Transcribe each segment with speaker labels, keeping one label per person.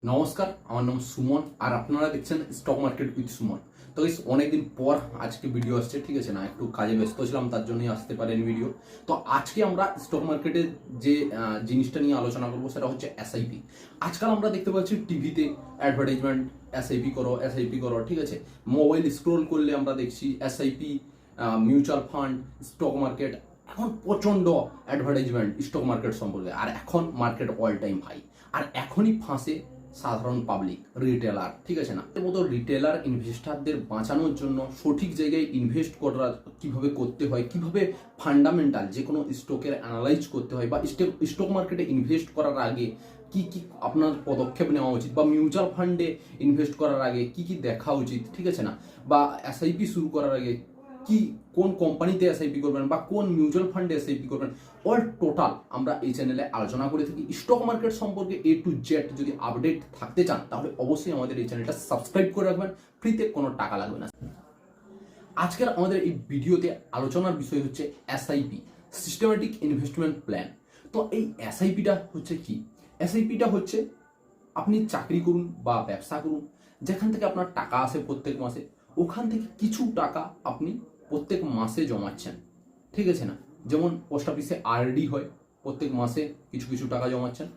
Speaker 1: নমস্কার, আমার নাম সুমন আর আপনারা দেখছেন স্টক মার্কেট উইথ সুমন। তো অনেকদিন পর আজকে ভিডিও আসছে, ঠিক আছে না, একটু কাজে ব্যস্ত ছিলাম তার জন্যই আসতে পারেন ভিডিও। তো আজকে আমরা স্টক মার্কেটের যে জিনিসটা নিয়ে আলোচনা করবো সেটা হচ্ছে এসআইপি। আজকাল আমরা দেখতে পাচ্ছি টিভিতে অ্যাডভার্টাইজমেন্ট, এসআইপি করো, ঠিক আছে। মোবাইল স্ক্রোল করলে আমরা দেখছি SIP, mutual fund, stock market. এখন প্রচন্ড অ্যাডভার্টাইজমেন্ট স্টক মার্কেট সম্পর্কে, আর এখন মার্কেট অল টাইম হাই। আর এখনই ফাঁসে সাধারণ পাবলিক, রিটেলার, ঠিক আছে না। এর মতো রিটেলার ইনভেস্টারদের বাঁচানোর জন্য সঠিক জায়গায় ইনভেস্ট করা কিভাবে করতে হয়, কিভাবে ফান্ডামেন্টাল যে কোনো স্টকের অ্যানালাইজ করতে হয়, বা স্টক মার্কেটে ইনভেস্ট করার আগে কি কি আপনার পদক্ষেপ নেওয়া উচিত, বা মিউচুয়াল ফান্ডে ইনভেস্ট করার আগে কি কি দেখা উচিত, ঠিক আছে না, বা এসআইপি শুরু করার আগে কি কোন কোম্পানিতে এসআইপি করবেন বা কোন মিউচুয়াল ফান্ডে এসআইপি করবেন, অল টোটাল আমরা এই চ্যানেলে আলোচনা করে থাকি। স্টক মার্কেট সম্পর্কে A to Z যদি আপডেট থাকতে চান তাহলে অবশ্যই আমাদের এই চ্যানেলটা সাবস্ক্রাইব করে রাখবেন, ফ্রিতে কোনো টাকা লাগবে না। আজকের আমাদের এই ভিডিওতে আলোচনার বিষয় হচ্ছে এসআইপি, সিস্টেমেটিক ইনভেস্টমেন্ট প্ল্যান। তো এই এসআইপিটা হচ্ছে কি? এসআইপিটা হচ্ছে আপনি চাকরি করুন বা ব্যবসা করুন, যেখান থেকে আপনার টাকা আসে প্রত্যেক মাসে, ওখান থেকে কিছু টাকা আপনি প্রত্যেক মাসে জমাচ্ছেন, ঠিক আছে না। যেমন পোস্ট অফিসে আরডি হয়, প্রত্যেক মাসে কিছু কিছু টাকা জমাচ্ছেন।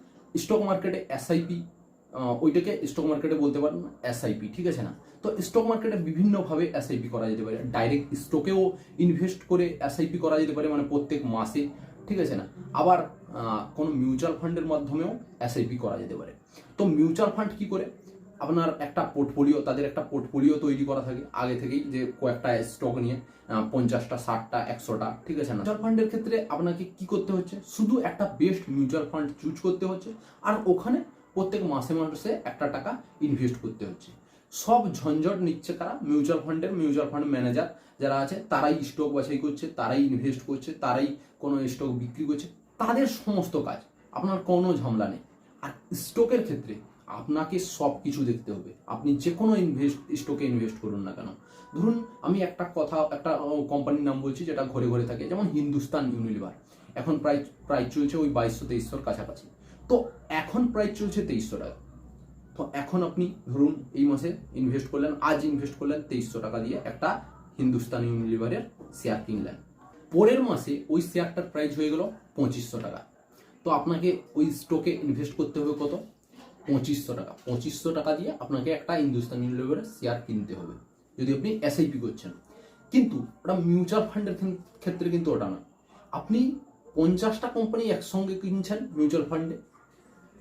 Speaker 1: স্টক মার্কেটে এসআইপি, ওইটাকে স্টক মার্কেটে বলতে পারেন এসআইপি, ঠিক আছে না। তো স্টক মার্কেটে বিভিন্নভাবে এসআইপি করা যেতে পারে। ডাইরেক্ট স্টকেও ইনভেস্ট করে এসআইপি করা যেতে পারে, মানে প্রত্যেক মাসে, ঠিক আছে না। আবার কোনো মিউচুয়াল ফান্ডের মাধ্যমেও এসআইপি করা যেতে পারে। তো মিউচুয়াল ফান্ড কি করে? আপনার একটা পোর্টফোলিও, তাদের একটা পোর্টফোলিও তৈরি করা থাকে আগে থেকেই, যে কয়েকটা স্টক নিয়ে 50টা, 60টা, 100টা, ঠিক আছে না। মিউচুয়াল ফান্ডের ক্ষেত্রে আপনাকে কি করতে হচ্ছে? শুধু একটা বেস্ট মিউচুয়াল ফান্ড চুজ করতে হচ্ছে, আর ওখানে প্রত্যেক মাসে মাসে একটা টাকা ইনভেস্ট করতে হচ্ছে। সব ঝঞ্ঝট নিচ্ছে কারা? মিউচুয়াল ফান্ড ম্যানেজার যারা আছে, তারাই স্টক বাছাই করছে, তারাই ইনভেস্ট করছে, তারাই কোনো স্টক বিক্রি করছে, তাদের সমস্ত কাজ, আপনার কোনো ঝামেলা নেই। আর স্টকের ক্ষেত্রে আপনাকে সব কিছু দেখতে হবে। আপনি যে কোনো স্টকে ইনভেস্ট করুন না কেন। ধরুন আমি একটা কোম্পানির নাম বলছি যেটা ঘরে ঘরে থাকে, যেমন হিন্দুস্তান ইউনিলিভার। এখন প্রাইস চলছে ওই 2200-2300 কাছাকাছি। তো এখন প্রাইস চলছে 2300 টাকা। তো এখন আপনি ধরুন এই মাসে ইনভেস্ট করলেন, আজ ইনভেস্ট করলেন 2300 টাকা দিয়ে একটা হিন্দুস্তান ইউনিলিভারের শেয়ার কিনলেন। পরের মাসে ওই শেয়ারটার প্রাইস হয়ে গেল 2500 টাকা। তো আপনাকে ওই স্টকে ইনভেস্ট করতে হবে কত? 2500 টাকা। 2500 টাকা দিয়ে আপনাকে একটা হিন্দুস্তান ইউনিলিভারের শেয়ার কিনতে হবে যদি আপনি এসআইপি করছেন। কিন্তু ওটা মিউচুয়াল ফান্ডের ক্ষেত্রে কিন্তু ওটা না। আপনি 50টা কোম্পানি একসঙ্গে কিনছেন মিউচুয়াল ফান্ডে,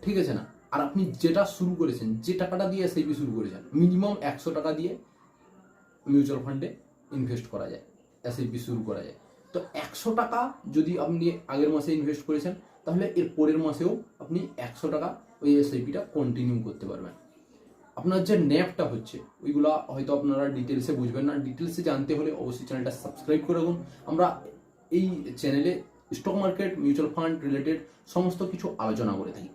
Speaker 1: ঠিক আছে না। আর আপনি যেটা শুরু করেছেন, যে টাকাটা দিয়ে এসআইপি শুরু করেছেন, মিনিমাম 100 টাকা দিয়ে মিউচুয়াল ফান্ডে ইনভেস্ট করা যায়, এসআইপি শুরু করা যায়। তো 100 টাকা যদি আপনি আগের মাসে ইনভেস্ট করেছেন, তাহলে এর পরের মাসেও আপনি 100 টাকা ওই এসআইপিটা কন্টিনিউ করতে পারবেন। আপনার যে ন্যাপটা হচ্ছে ওইগুলা হয়তো আপনারা ডিটেলসে বুঝবেন না। ডিটেলসে জানতে হলে অবশ্যই চ্যানেলটা সাবস্ক্রাইব করে রাখুন। আমরা এই চ্যানেলে stock market, mutual fund related সমস্ত কিছু আলোচনা করে থাকি।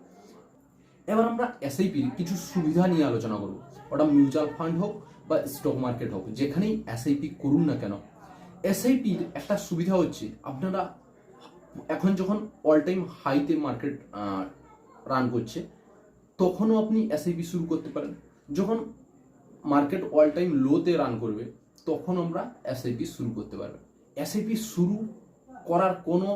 Speaker 1: এবার আমরা এসআইপির কিছু সুবিধা নিয়ে আলোচনা করব। ওটা মিউচুয়াল ফান্ড হোক বা স্টক মার্কেট হোক, যেখানেই এসআইপি করুন না কেন, এসআইপির একটা সুবিধা হচ্ছে আপনারা এখন যখন অল টাইম হাইতে মার্কেট রান করছে, তখনও আপনি এসআইপি শুরু করতে পারেন। যখন মার্কেট অল টাইম লোতে রান করবে, তখন আমরা এসআইপি শুরু করতে পারবেন। এসআইপি শুরু করার কোনো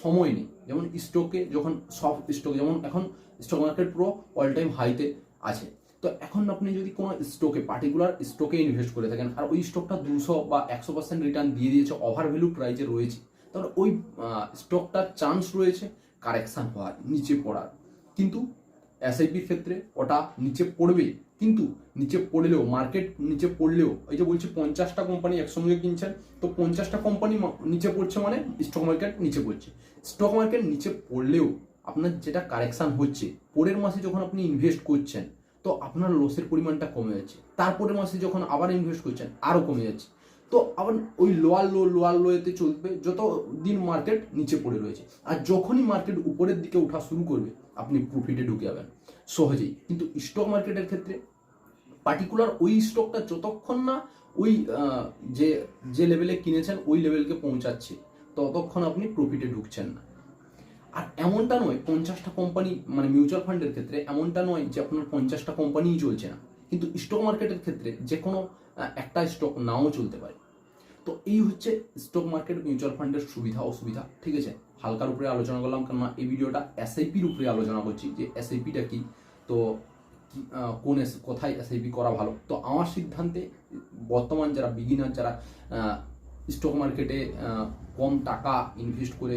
Speaker 1: সময় নেই। যেমন স্টকে যখন সব স্টক, যেমন এখন স্টক মার্কেট পুরো অল টাইম হাইতে আছে, তো এখন আপনি যদি কোনো স্টকে, পার্টিকুলার স্টকে ইনভেস্ট করে থাকেন, আর ওই স্টকটা 200 বা 100% রিটার্ন দিয়ে দিয়েছে, ওভার ভ্যালু প্রাইজে রয়েছে, তাহলে ওই স্টকটার চান্স রয়েছে কারেকশন হওয়ার, নিচে পড়ার। কিন্তু এসআইপির ক্ষেত্রে ওটা নিচে পড়বে, কিন্তু নিচে পড়লেও, মার্কেট নিচে পড়লেও, এই যে বলছি 50টা কোম্পানি একসঙ্গে কিনছেন, তো 50টা কোম্পানি নিচে পড়ছে মানে স্টক মার্কেট নিচে পড়ছে। স্টক মার্কেট নিচে পড়লেও আপনার যেটা কারেকশন হচ্ছে, পরের মাসে যখন আপনি ইনভেস্ট করছেন, তো আপনার লসের পরিমাণটা কমে যাচ্ছে। তারপরের মাসে যখন আবার ইনভেস্ট করছেন, আরও কমে যাচ্ছে। তো আবার ওই লোয়ার লোয়েতে চলবে যত দিন মার্কেট নিচে পড়ে রয়েছে। আর যখনই মার্কেট উপরের দিকে ওঠা শুরু করবে, আপনি প্রফিটে ঢুকে যাবেন সহজেই। কিন্তু স্টক মার্কেটের ক্ষেত্রে পার্টিকুলার ওই স্টকটা যতক্ষণ না ওই যে লেভেলে কিনেছেন ওই লেভেলকে পৌঁছাচ্ছে, ততক্ষণ আপনি প্রফিটে ঢুকছেন না। আর এমনটা নয় 50টা কোম্পানি, মানে মিউচুয়াল ফান্ডের ক্ষেত্রে এমনটা নয় যে আপনার 50টা কোম্পানিই চলছে না, কিন্তু স্টক মার্কেটের ক্ষেত্রে যে কোনো একটা স্টক নাও চলতে পারে। তো এই হচ্ছে স্টক মার্কেট মিউচুয়াল ফান্ডের সুবিধা অসুবিধা, ঠিক আছে। হালকার উপরে আলোচনা করলাম, কারণ এই ভিডিওটা এসআইপির উপরে আলোচনা করছি যে এসআইপিটা কি, তো কোথায় এসআইপি করা ভালো। তো আমার সিদ্ধান্তে বর্তমান যারা বিগিনার, যারা স্টক মার্কেটে কম টাকা ইনভেস্ট করে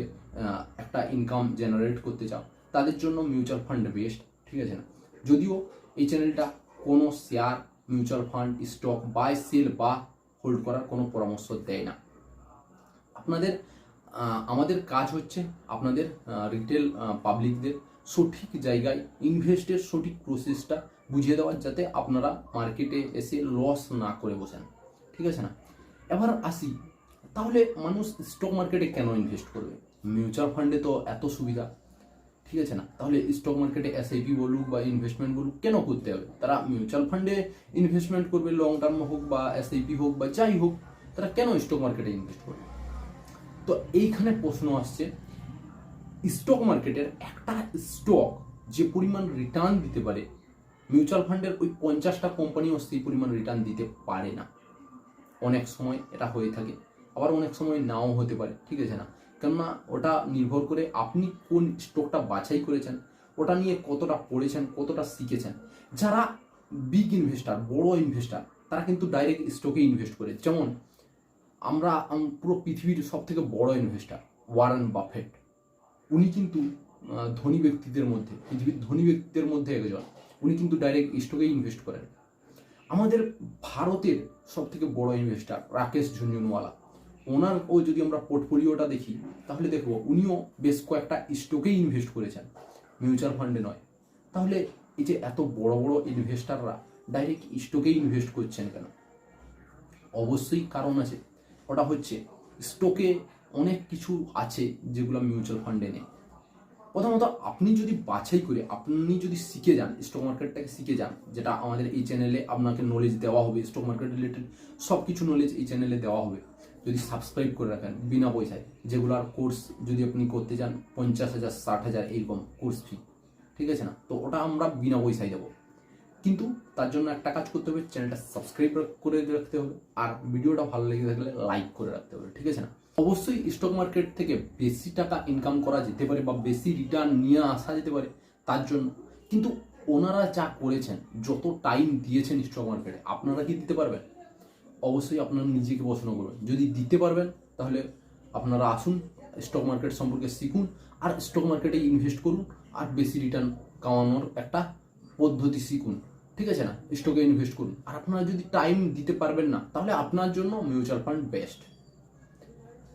Speaker 1: একটা ইনকাম জেনারেট করতে চাও, তাদের জন্য মিউচুয়াল ফান্ড বেস্ট, ঠিক আছে না। যদিও এই চ্যানেলটা কোনো share, mutual fund, stock buy sell বা হোল্ড করার কোনো পরামর্শ দেয় না। আমাদের কাজ হচ্ছে আপনাদের রিটেল পাবলিকদের সঠিক জায়গায় ইনভেস্টের সঠিক প্রসেসটা বুঝিয়ে দেওয়ার, যাতে আপনারা মার্কেটে এসে লস না করে বসেন, ঠিক আছে না। এবার আসি, তাহলে মানুষ স্টক মার্কেটে কেন ইনভেস্ট করবে? মিউচুয়াল ফান্ডে তো এত সুবিধা, ঠিক আছে না। তাহলে স্টক মার্কেটে এসআইপি বলুক বা ইনভেস্টমেন্ট বলুক, কেন করতে হবে? তারা মিউচুয়াল ফান্ডে ইনভেস্টমেন্ট করবে, লং টার্ম হোক বা এসআইপি হোক বা যাই হোক, তারা কেন স্টক মার্কেটে ইনভেস্ট করবে? তো এইখানে প্রশ্ন আসছে, স্টক মার্কেটের একটা স্টক যে পরিমাণ রিটার্ন দিতে পারে, মিউচুয়াল ফান্ডের ওই 50টা কোম্পানিও সেই পরিমাণ রিটার্ন দিতে পারে না। অনেক সময় এটা হয়ে থাকে, আবার অনেক সময় নাও হতে পারে, ঠিক আছে না। কেননা ওটা নির্ভর করে আপনি কোন স্টকটা বাছাই করেছেন, ওটা নিয়ে কতটা পড়েছেন, কতটা শিখেছেন। যারা বিগ ইনভেস্টার, বড় ইনভেস্টার, তারা কিন্তু ডাইরেক্ট স্টকে ইনভেস্ট করে। যেমন আমরা পুরো পৃথিবীর সব থেকে বড় ইনভেস্টার ওয়ারেন বাফেট, উনি কিন্তু ধনী ব্যক্তিদের মধ্যে, পৃথিবীর ধনী ব্যক্তিদের মধ্যে একজন। উনি কিন্তু ডাইরেক্ট স্টকে ইনভেস্ট করেন। আমাদের ভারতের সব থেকে বড় ইনভেস্টার রাকেশ ঝুনঝুনওয়ালা, ওনারও যদি আমরা পোর্টফোলিওটা দেখি, তাহলে দেখবো উনিও বেশ কয়েকটা স্টকেই ইনভেস্ট করেছেন, মিউচুয়াল ফান্ডে নয়। তাহলে এই যে এত বড় বড় ইনভেস্টাররা ডাইরেক্ট স্টকেই ইনভেস্ট করছেন কেন? অবশ্যই কারণ আছে। ওটা হচ্ছে স্টকে অনেক কিছু আছে যেগুলো মিউচুয়াল ফান্ডে নেই। প্রথমত আপনি যদি বাছাই করে, আপনি যদি শিখে যান, স্টক মার্কেটটাকে শিখে যান, যেটা আমাদের এই চ্যানেলে আপনাকে নলেজ দেওয়া হবে, স্টক মার্কেট রিলেটেড সব কিছু নলেজ এই চ্যানেলে দেওয়া হবে। যদি সাবস্ক্রাইব করে রাখেন বিনা পয়সায়, যেগুলোর কোর্স যদি আপনি করতে চান 50,000 60,000 এইরকম কোর্স ফি, ঠিক আছে না, তো ওটা আমরা বিনা পয়সায় দেবো। কিন্তু তার জন্য একটা কাজ করতে হবে, চ্যানেলটা সাবস্ক্রাইব করে রাখতে হবে, আর ভিডিওটা ভালো লেগে থাকলে লাইক করে রাখতে হবে, ঠিক আছে না। অবশ্যই স্টক মার্কেট থেকে বেশি টাকা ইনকাম করা যেতে পারে বা বেশি রিটার্ন নিয়ে আসা যেতে পারে তার জন্য, কিন্তু ওনারা যা করেছেন, যত টাইম দিয়েছেন স্টক মার্কেটে, আপনারা কি দিতে পারবেন? অবশ্যই আপনারা নিজেকে প্রশ্ন করবেন। যদি দিতে পারবেন তাহলে আপনারা আসুন, স্টক মার্কেট সম্পর্কে শিখুন, আর স্টক মার্কেটে ইনভেস্ট করুন, আর বেশি রিটার্ন কামানোর একটা পদ্ধতি শিখুন, ঠিক আছে না। স্টকে ইনভেস্ট করুন। আর আপনারা যদি টাইম দিতে পারবেন না, তাহলে আপনার জন্য মিউচুয়াল ফান্ড বেস্ট।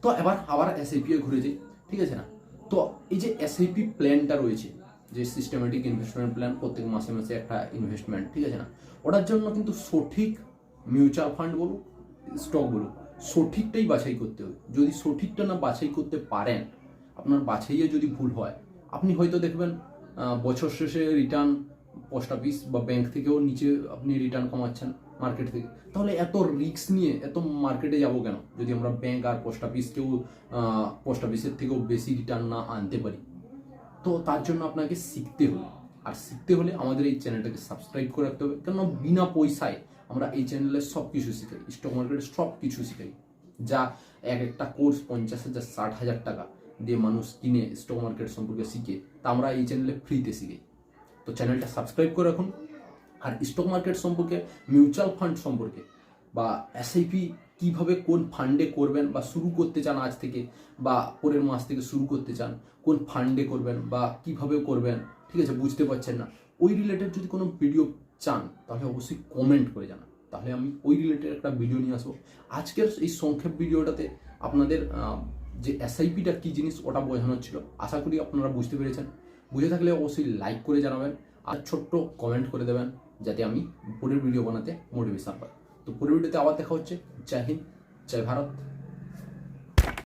Speaker 1: তো এবার আবার এসআইপি ঘুরে যাই, ঠিক আছে না। তো এই যে এসআইপি প্ল্যানটা রয়েছে, যে সিস্টেমেটিক ইনভেস্টমেন্ট প্ল্যান, প্রত্যেক মাসে মাসে একটা ইনভেস্টমেন্ট, ঠিক আছে না, ওটার জন্য কিন্তু সঠিক মিউচুয়াল ফান্ড বলুক, স্টক বলুক, সঠিকটাই বাছাই করতে হবে। যদি সঠিকটা না বাছাই করতে পারেন, আপনার বাছাইয়ে যদি ভুল হয়, আপনি হয়তো দেখবেন বছর শেষে রিটার্ন পোস্ট অফিস বা ব্যাংক থেকেও নিচে আপনি রিটার্ন কমাচ্ছেন মার্কেট থেকে। তাহলে এত রিস্ক নিয়ে এত মার্কেটে যাব কেন, যদি আমরা ব্যাংক আর পোস্ট অফিসের থেকেও বেশি রিটার্ন না আনতে পারি? তো তার জন্য আপনাকে শিখতে হবে, আর শিখতে হলে আমাদের এই চ্যানেলটাকে সাবস্ক্রাইব করে রাখতে হবে। কেন বিনা পয়সায় আমরা এই চ্যানেলে সব কিছু শিখাই, স্টক মার্কেটের সব কিছু শিখাই। যা একটা কোর্স 50,000 60,000 টাকা দিয়ে মানুষ কিনে স্টক মার্কেট সম্পর্কে শিখে, তা আমরা এই চ্যানেলে ফ্রিতে শিখাই। তো চ্যানেলটা সাবস্ক্রাইব করে রাখুন। আর স্টক মার্কেট সম্পর্কে, মিউচুয়াল ফান্ড সম্পর্কে বা এসআইপি কিভাবে কোন ফান্ডে করবেন বা শুরু করতে চান আজ থেকে বা পরের মাস থেকে শুরু করতে চান, কোন ফান্ডে করবেন বা কিভাবে করবেন, ঠিক আছে, বুঝতে পারছেন না, ওই রিলেটেড যদি কোনো ভিডিও চান, তাহলে অবশ্যই কমেন্ট করে জানান, তাহলে আমি ওই রিলেটেড একটা ভিডিও নিয়ে আসবো। আজকের এই সংক্ষেপ ভিডিওটাতে আপনাদের যে এসআইপিটা কী জিনিস ওটা বোঝানোর ছিল। আশা করি আপনারা বুঝতে পেরেছেন। বুঝে থাকলে অবশ্যই লাইক করে জানাবেন আর ছোট্ট কমেন্ট করে দেবেন, যাতে আমি পরের ভিডিও বানাতে মোটিভেশন পাই। তো পরের ভিডিওতে আবার দেখা হচ্ছে। জয় হিন্দ, জয় ভারত।